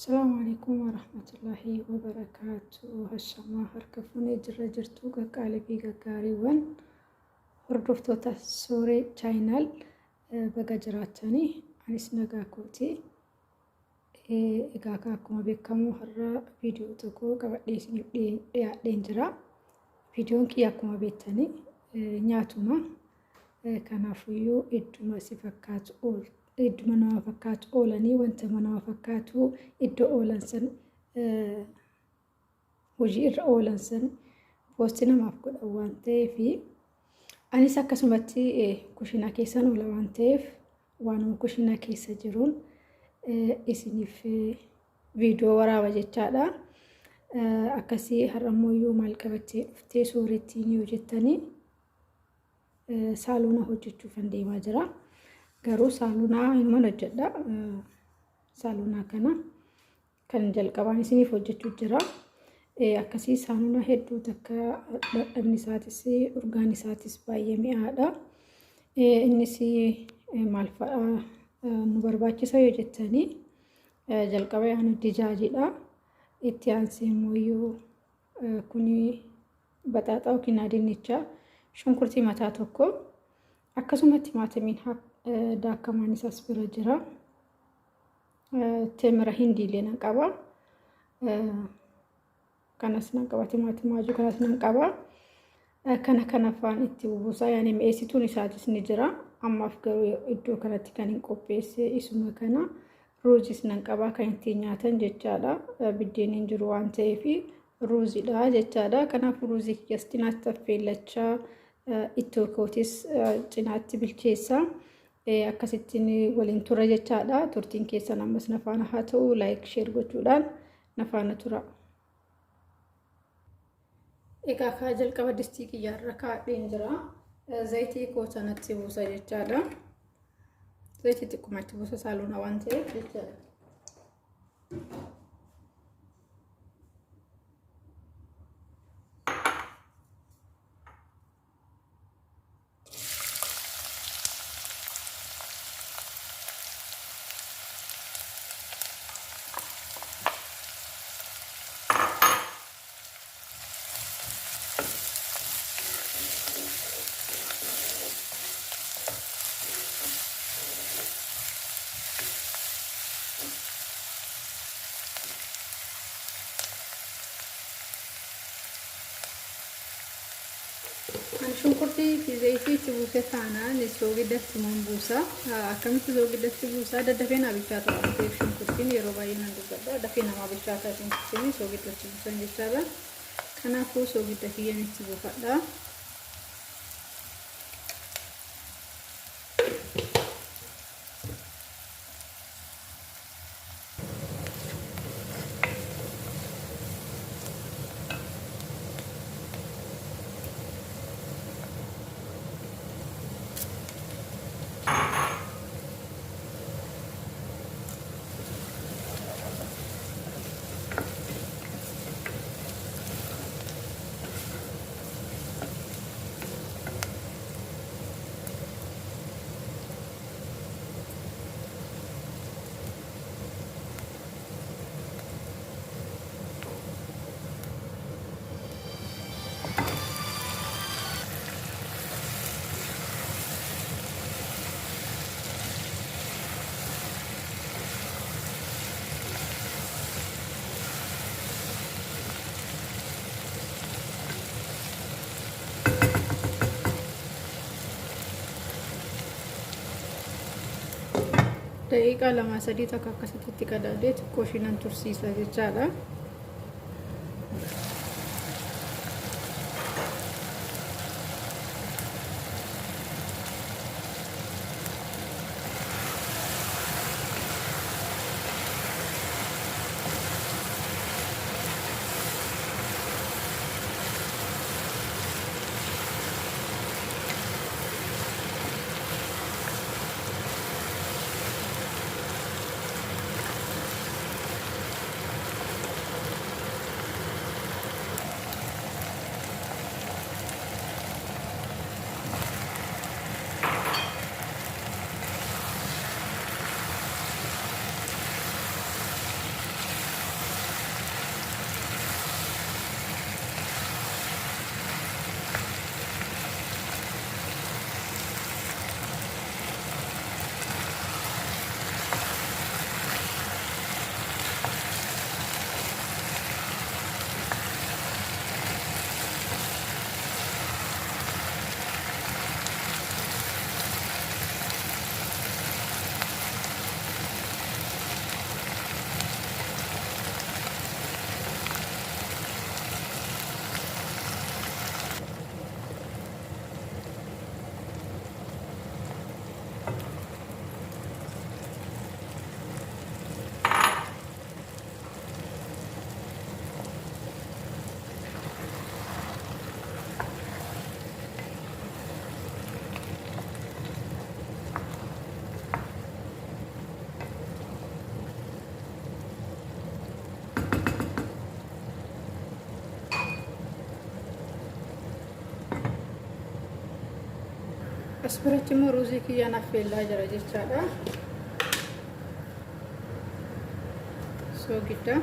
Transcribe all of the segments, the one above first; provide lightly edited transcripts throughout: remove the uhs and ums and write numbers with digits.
السلام عليكم ورحمة الله وبركاته. هالشما هركفوني جرجرتو قالي في قاريوان هردفتو تسوري channel بقجراتني أنيس نجاكوتي إجاكاكم بكمو هرّا فيديو تكو قبل دينجرا فيديون كياكم بيتني نياتوما كنافيو إدما سفكات أول إدما نوافكات أولاني وانت منوافكاتو إدو أولانسن وجير أولانسن بوستنا مافقود أوانتي في أني ساكسمتي كوشينا كيسان ولا وانتيف وانو كوشينا كيسا جرون إسني في فيديو ورا وجهتادا أكاسي هرمويو مالكبتي افتي سورتي نيوجتاني سالونا هجتشو فندي ماجرا garuu saalunaa hin hojjedha saalunaa kana kan jalqabaan isiniif hojjechuu jira akkasii saalunaa hedduu takka dadhabni isaatis urgaan isaatis baay'ee mi'aadha innis maal fa'a nu barbaachisa yoo jettanii jalqaba yaanu dijaajidha itti aansee immoo kuni baxaaxaa yookiin dinnicha shunkurtii mataa tokko akkasumatti timaatimiin daakamaan isaas bira jira temira hindi leena qaba kanas nan qaba timaatimaaju kanas nan qaba kana faan itti bubuusaa yaani mi'eessituun isaatis ni jira ammaaf garuu iddoo kanatti kan hin qopheesse isuma kana ruuzis nan qaba kan ittiin nyaatan jechaadha biddeen hin jiru waan ta'eef ruuzidha jechaadha kanaaf ruuzii keessatti taffeellachaa ittoo kootis cinaatti bilcheessa akkasittiin waliin tura jechaadha turtiin keessan ammas nafaana haa ta'u like share gochuudhaan nafaana tura egaa ka jalqaba distii kiyyaarra kaadheen jira zayitii kootanatti buusa jechaadha zayitii xiqqumatti buusa saaluna waan ta'eef jechaadha shunkurtii fi zayitii itti buuse taanaan soogii datti buusa akkamitti soogii datti buusa daddafee naa bilchaata waan ta'eef shunkurtiin yeroo baay'ee nan dubbadha dafee namaa bilchaata shunkurtiin soogii datti buusan jechaadha kanaafuu soogii dafii itti buufadha daqiiqaa 2-3 takka akkasitti qadaadee xiqqoo ishiin tursiisa jechaadha Asbiratti immoo ruuzii kiyyaan affeellaa jira jechaadha. Soogidda.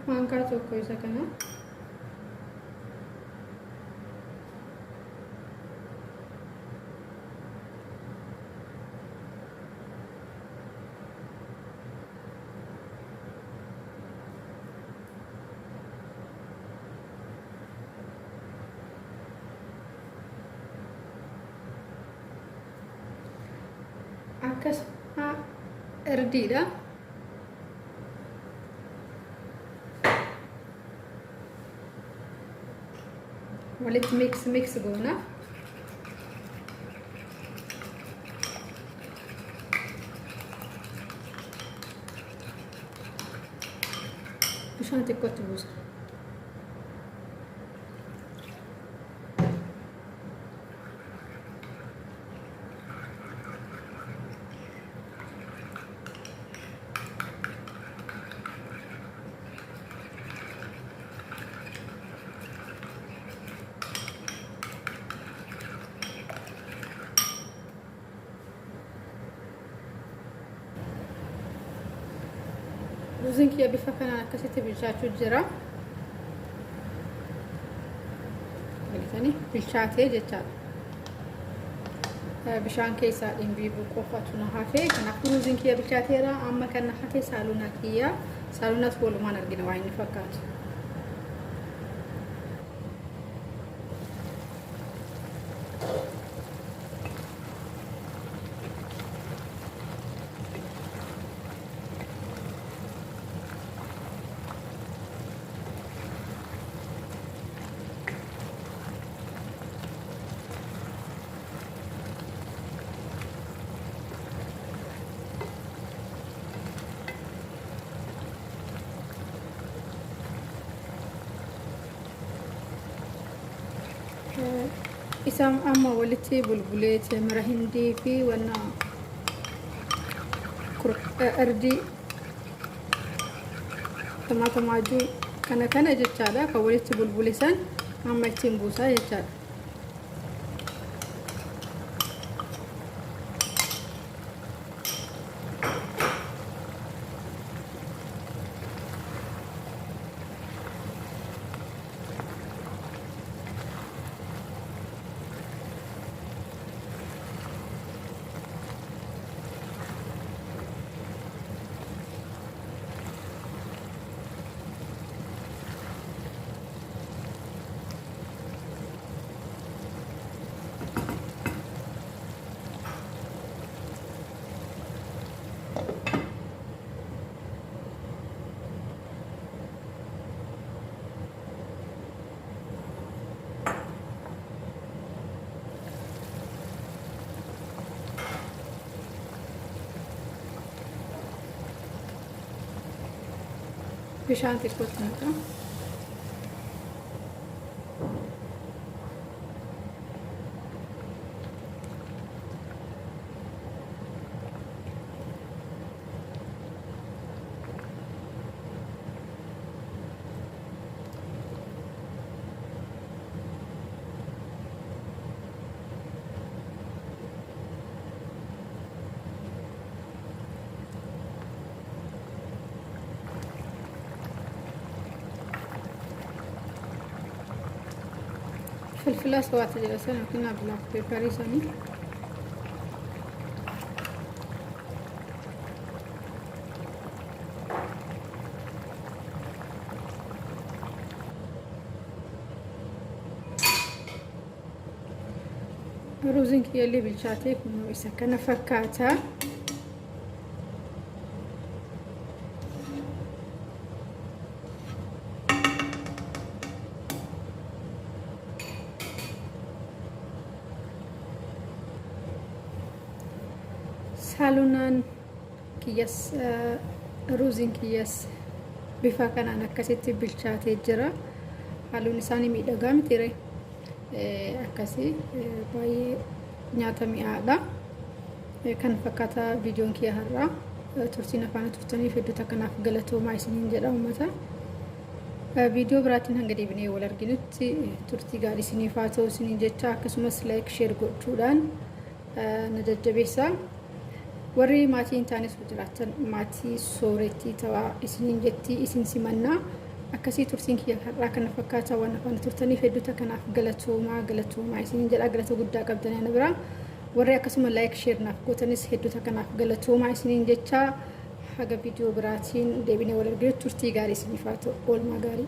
Maankaa tokko isa kana akkasuma irdiidha. Walitti mix goona. Bishaan xiqqootti buusa. Ruuziin kiyya bifa kanaan akkasitti bilchaachuu jira. Argitanii bilchaatee jechaadha. Bishaan keessaa dhimbiibuu qofatu na hafe. Kanaafuu ruuziin kiyya bilchaateera. Amma kan na hafe saalunaa kiyya. Saalunaas walumaan argina waan inni fakkaatu. Isaan amma walitti bulbulee temira hindii fi wanna irdii tomaatomaajuu kana jechaadha. Kan walitti bulbulisan amma ittiin buusaa jechaadha. Bishaan xiqqootti naqaa. فلفل أسود جلسنا كنا بلاك بيبر ثاني روزين كيالي بالشاتي كنا يسكن فكاتا سالونان كيس روزين كيس بفاكن أنا كسيت بالشاتي جرا حالون إنساني ميدغام تيري akkasii baay'ee nyaata mi'aadha kan fakkaata viidiyoon kiyya har'aa turtiin afaan turtaniif hedduuta kanaaf galatoomaa isiniin jedha uummata viidiyoo biraatiin hanga deebinee wal arginutti turtii gaarii isiniif haa ta'u isiniin jecha akkasumas laayik sheer gochuudhaan na jajjabeessaa warri maatii hin taanes jiraattan maatii sooretti ta'aa isiniin jetti isin simannaa akkasii turtiin kiyya har'aa kana fakkaata waan afaan turtaniif hedduuta kanaaf galatoomaa isiniin jedha galata guddaa qabdan ana bira warri akkasuma laayik sheer naaf gootanis hedduuta kanaaf galatoomaa isiniin jecha haga viidiyoo biraatiin deebinee wal arginu turtii gaarii isiniif haa ta'u oolmaa gaarii